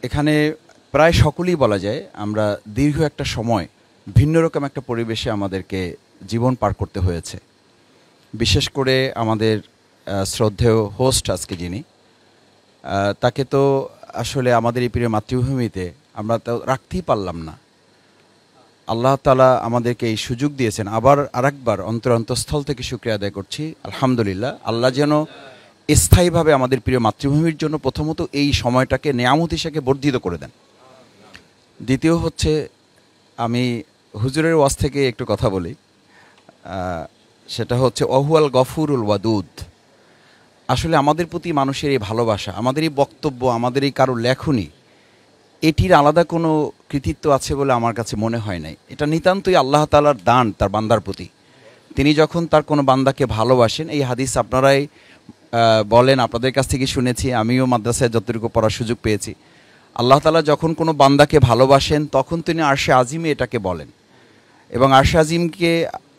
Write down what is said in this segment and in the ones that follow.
এখানে প্রায় সকলেই বলা যায় আমরা দীর্ঘ একটা সময় ভিন্ন রকম একটা পরিবেশে আমাদেরকে জীবন পার করতে হয়েছে। বিশেষ করে আমাদের শ্রদ্ধেয় হোস্ট আজকে যিনি, তাকে তো আসলে আমাদের এই প্রিয় মাতৃভূমিতে আমরা তো রাখতেই পারলাম না। আল্লাহ তাআলা আমাদেরকে এই সুযোগ দিয়েছেন। আবার আরেকবার অন্তরস্থল থেকে শুকরিয়া আদায় করছি, আলহামদুলিল্লাহ। আল্লাহ যেন স্থায়ীভাবে আমাদের প্রিয় মাতৃভূমির জন্য প্রথমত এই সময়টাকে নেয়ামত হিসেবে বর্ধিত করে দেন। দ্বিতীয় হচ্ছে, আমি হুজুরের ওয়াজ থেকে একটু কথা বলি, সেটা হচ্ছে অহুয়াল গফুরুল ওয়াদুদ। আসলে আমাদের প্রতি মানুষের এই ভালোবাসা, আমাদের এই বক্তব্য, আমাদের এই কারো লেখনী, এটির আলাদা কোনো কৃতিত্ব আছে বলে আমার কাছে মনে হয় নাই। এটা নিতান্তই আল্লাহ তাআলার দান তার বান্দার প্রতি। তিনি যখন তার কোনো বান্দাকে ভালোবাসেন, এই হাদিস আপনারাই বলেন, আপনাদের কাছ থেকে শুনেছি, আমিও মাদ্রাসায় যতটুকু পড়ার সুযোগ পেয়েছি। আল্লাহ তাআলা যখন কোনো বান্দাকে ভালোবাসেন তখন তিনি আরশে আজিমে এটাকে বলেন, এবং আরশে আজিমকে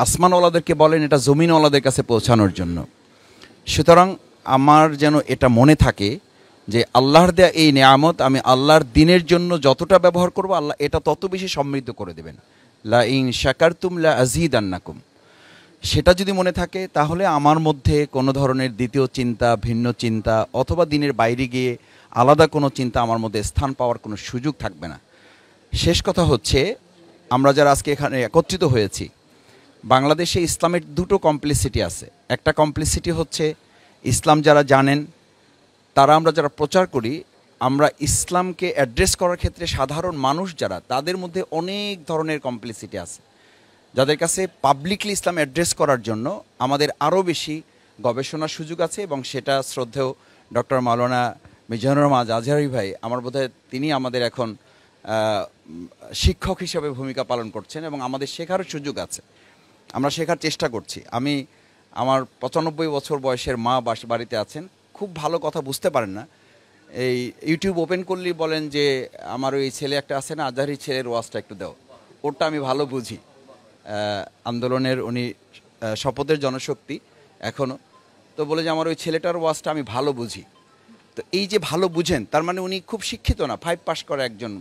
আসমানওয়ালাদেরকে বলেন এটা জমিনওয়ালাদের কাছে পৌঁছানোর জন্য। সুতরাং আমার যেন এটা মনে থাকে যে আল্লাহর দেয়া এই নেয়ামত আমি আল্লাহর দিনের জন্য যতটা ব্যবহার করব, আল্লাহ এটা তত বেশি সমৃদ্ধ করে দেবেন। লা ইন শাকারতুম লা আযীদান্নাকুম। সেটা যদি মনে থাকে তাহলে আমার মধ্যে কোনো ধরনের দ্বিতীয় চিন্তা, ভিন্ন চিন্তা অথবা দিনের বাইরে গিয়ে আলাদা কোনো চিন্তা আমার মধ্যে স্থান পাওয়ার কোনো সুযোগ থাকবে না। শেষ কথা হচ্ছে, আমরা যারা আজকে এখানে একত্রিত হয়েছি, বাংলাদেশে ইসলামের দুটো কমপ্লিসিটি আছে। একটা কমপ্লিসিটি হচ্ছে ইসলাম যারা জানেন তারা, আমরা যারা প্রচার করি, আমরা ইসলামকে অ্যাড্রেস করার ক্ষেত্রে সাধারণ মানুষ যারা, তাদের মধ্যে অনেক ধরনের কমপ্লিসিটি আছে, যাদের কাছে পাবলিকলি ইসলাম অ্যাড্রেস করার জন্য আমাদের আরও বেশি গবেষণার সুযোগ আছে। এবং সেটা শ্রদ্ধেয় ডক্টর মাওলানা মিজানুর রহমান আজহারি ভাই, আমার বোধহয় তিনি আমাদের এখন শিক্ষক হিসেবে ভূমিকা পালন করছেন এবং আমাদের শেখারও সুযোগ আছে, আমরা শেখার চেষ্টা করছি। আমি আমার 95 বছর বয়সের মা বাড়িতে আছেন, খুব ভালো কথা বুঝতে পারেন না, এই ইউটিউব ওপেন করলেই বলেন যে আমার ওই ছেলে একটা আছে না, আজহারি ছেলের ওয়াজটা একটু দাও, ওটা আমি ভালো বুঝি। আন্দোলনের উনি শপথের জনশক্তি এখনও, তো বলে যে আমার ওই ছেলেটার ওয়াজটা আমি ভালো বুঝি। তো এই যে ভালো বুঝেন, তার মানে উনি খুব শিক্ষিত না, 5 পাস করা একজন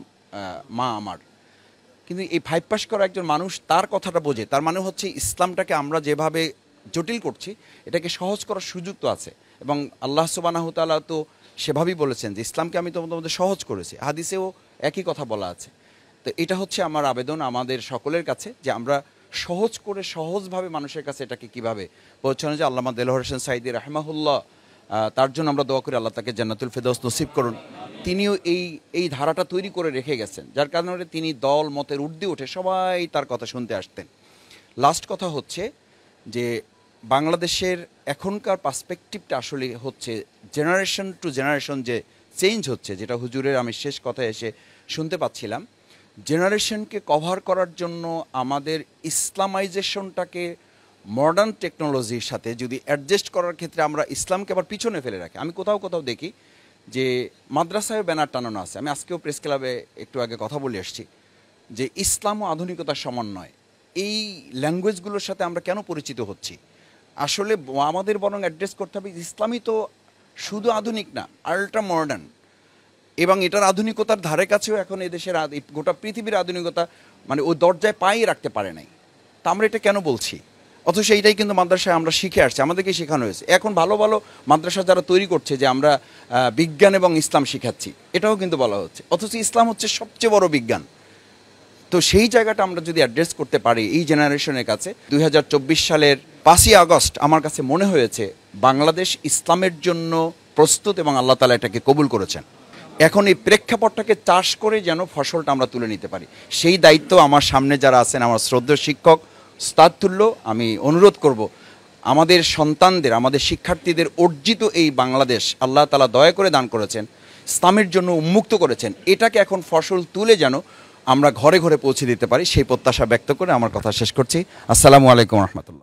মা আমার। কিন্তু এই 5 পাস করা একজন মানুষ তার কথাটা বোঝে, তার মানে হচ্ছে ইসলামটাকে আমরা যেভাবে জটিল করছি এটাকে সহজ করার সুযোগ তো আছে। এবং আল্লাহ সুবহানাহু তাআলা তো সেভাবেই বলেছেন যে ইসলামকে আমি তোমাদের মধ্যে সহজ করেছি, হাদিসেও একই কথা বলা আছে। তো এটা হচ্ছে আমার আবেদন আমাদের সকলের কাছে, যে আমরা সহজ করে সহজভাবে মানুষের কাছে এটাকে কীভাবে পৌঁছানো যায়। আল্লামা দেলোয়ার হোসেন সাঈদী রাহিমাহুল্লাহ, তার জন্য আমরা দোয়া করি আল্লাহ তাকে জান্নাতুল ফেরদৌস নসিব করুন। তিনিও এই ধারাটা তৈরি করে রেখে গেছেন, যার কারণে তিনি দল মতের ঊর্ধ্বে উঠে সবাই তার কথা শুনতে আসতেন। লাস্ট কথা হচ্ছে যে বাংলাদেশের এখনকার পার্সপেক্টিভটা আসলে হচ্ছে জেনারেশন টু জেনারেশন যে চেঞ্জ হচ্ছে, যেটা হুজুরের আমি শেষ কথায় এসে শুনতে পাচ্ছিলাম। জেনারেশনকে কভার করার জন্য আমাদের ইসলামাইজেশনটাকে মডার্ন টেকনোলজির সাথে যদি অ্যাডজাস্ট করার ক্ষেত্রে আমরা ইসলামকে আবার পিছনে ফেলে রাখি। আমি কোথাও কোথাও দেখি যে মাদ্রাসায় ব্যানার টানানো আছে, আমি আজকেও প্রেস ক্লাবে একটু আগে কথা বলে আসছি যে ইসলাম ও আধুনিকতার সমন্বয়। এই ল্যাঙ্গুয়েজগুলোর সাথে আমরা কেন পরিচিত হচ্ছি? আসলে আমাদের বরং অ্যাড্রেস করতে হবে ইসলামই তো শুধু আধুনিক না, আল্ট্রা মডার্ন, এবং এটার আধুনিকতার ধারে কাছেও এখন এদেশের গোটা পৃথিবীর আধুনিকতা মানে ওই দরজায় পাই রাখতে পারে নাই। তা আমরা এটা কেন বলছি? অথচ এইটাই কিন্তু মাদ্রাসায় আমরা শিখে আসছি, আমাদেরকে শেখানো হয়েছে। এখন ভালো ভালো মাদ্রাসা যারা তৈরি করছে যে আমরা বিজ্ঞান এবং ইসলাম শিখাচ্ছি, এটাও কিন্তু বলা হচ্ছে, অথচ ইসলাম হচ্ছে সবচেয়ে বড় বিজ্ঞান। তো সেই জায়গাটা আমরা যদি অ্যাড্রেস করতে পারি এই জেনারেশনের কাছে, 2024 সালের 5ই আগস্ট আমার কাছে মনে হয়েছে বাংলাদেশ ইসলামের জন্য প্রস্তুত এবং আল্লাহ তাআলা এটাকে কবুল করেছেন। এখন এই প্রেক্ষাপটটাকে চাষ করে যেন ফসলটা আমরা তুলে নিতে পারি, সেই দায়িত্ব আমার সামনে যারা আছেন, আমার শ্রদ্ধেয় শিক্ষক উস্তাদ তুল্য, আমি অনুরোধ করব আমাদের সন্তানদের, আমাদের শিক্ষার্থীদের অর্জিত এই বাংলাদেশ আল্লাহ তাআলা দয়া করে দান করেছেন, ইসলামের জন্য উন্মুক্ত করেছেন, এটাকে এখন ফসল তুলে যেন আমরা ঘরে ঘরে পৌঁছে দিতে পারি, সেই প্রত্যাশা ব্যক্ত করে আমার কথা শেষ করছি। আসসালামু আলাইকুম রহমতুল্লাহ।